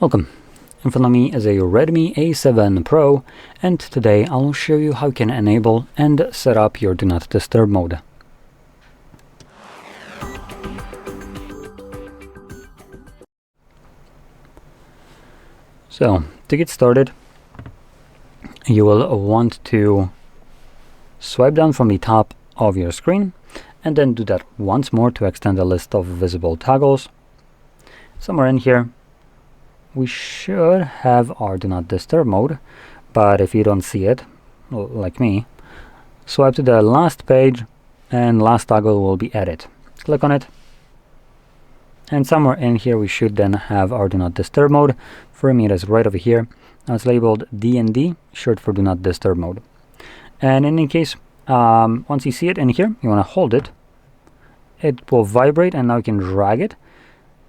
Welcome. In front of me is a Redmi A7 Pro, and today I'll show you how you can enable and set up your Do Not Disturb mode. So, to get started, you will want to swipe down from the top of your screen and then do that once more to extend the list of visible toggles. Somewhere in here we should have our Do Not Disturb mode, but if you don't see it, like me, swipe to the last page and last toggle will be added. Click on it, and somewhere in here we should then have our Do Not Disturb mode. For me it is right over here. Now it's labeled DND, short for Do Not Disturb mode. And in any case, once you see it in here, you want to hold it. It will vibrate, and now you can drag it.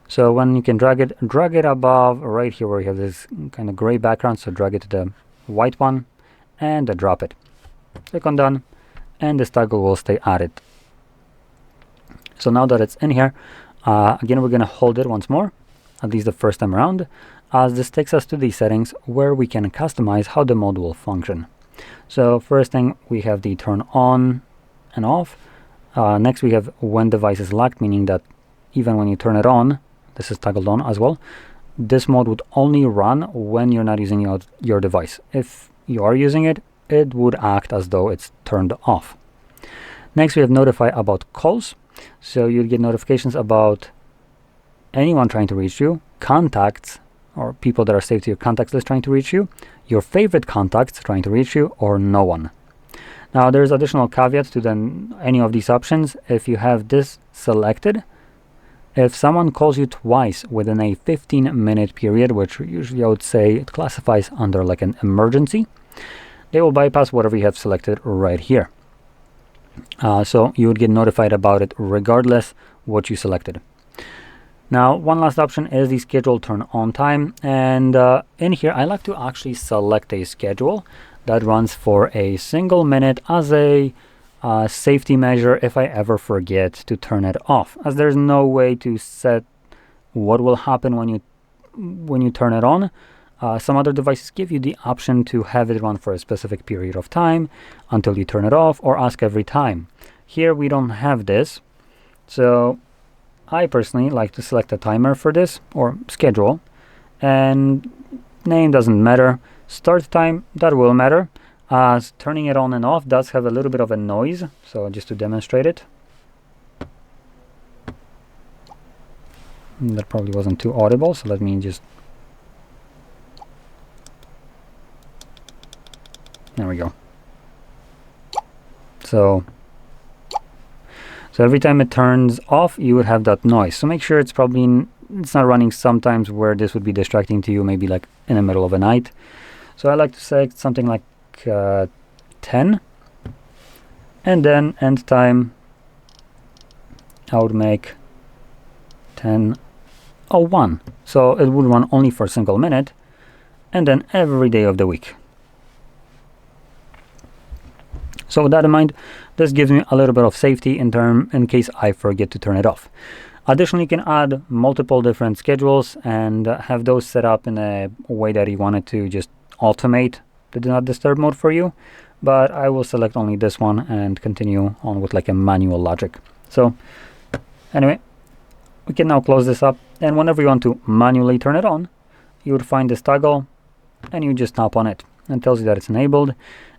So when you can drag it above right here where you have this kind of gray background, so drag it to the white one and drop it. Click on done, and this toggle will stay added. So now that it's in here, again we're going to hold it once more, at least the first time around, as this takes us to the settings where we can customize how the mode will function. So first thing, we have the turn on and off. Next we have when device is locked, meaning that even when you turn it on, this is toggled on as well, this mode would only run when you're not using your device. If you are using it, it would act as though it's turned off. Next we have notify about calls. So you'll get notifications about anyone trying to reach you, contacts or people that are saved to your contacts list trying to reach you, your favorite contacts trying to reach you, or no one. Now there's additional caveats to any of these options. If you have this selected, if someone calls you twice within a 15-minute period, which usually I would say it classifies under like an emergency, they will bypass whatever you have selected right here. So you would get notified about it regardless what you selected. Now, one last option is the schedule turn on time, and in here I like to actually select a schedule that runs for a single minute as a safety measure if I ever forget to turn it off, as there's no way to set what will happen when you turn it on. Some other devices give you the option to have it run for a specific period of time until you turn it off, or ask every time. Here we don't have this, so I personally like to select a timer for this, or schedule, and name doesn't matter. Start time, that will matter, as turning it on and off does have a little bit of a noise. So just to demonstrate it, that probably wasn't too audible, so let me just, there we go. So every time it turns off, you would have that noise. So make sure it's not running sometimes where this would be distracting to you, maybe like in the middle of the night. So I like to select something like 10, and then end time I would make 10:01. So it would run only for a single minute, and then every day of the week. So with that in mind, this gives me a little bit of safety in case I forget to turn it off. Additionally, you can add multiple different schedules and have those set up in a way that you want it to just automate the Do Not Disturb mode for you. But I will select only this one and continue on with like a manual logic. So anyway, we can now close this up, and whenever you want to manually turn it on, you would find this toggle and you just tap on it, and it tells you that it's enabled.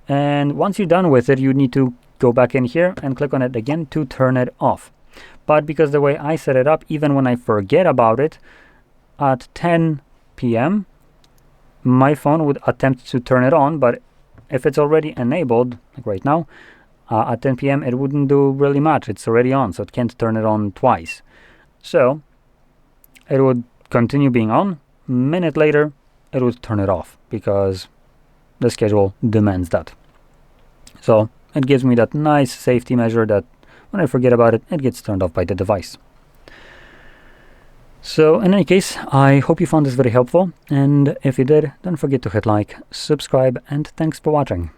And once you're done with it, you need to go back in here and click on it again to turn it off. But because the way I set it up, even when I forget about it, at 10 p.m. my phone would attempt to turn it on, but if it's already enabled, like right now, at 10 p.m. it wouldn't do really much. It's already on, so it can't turn it on twice. So it would continue being on. A minute later, it would turn it off because the schedule demands that. So it gives me that nice safety measure that when I forget about it, it gets turned off by the device. So in any case, I hope you found this very helpful, and if you did, don't forget to hit like, subscribe, and thanks for watching.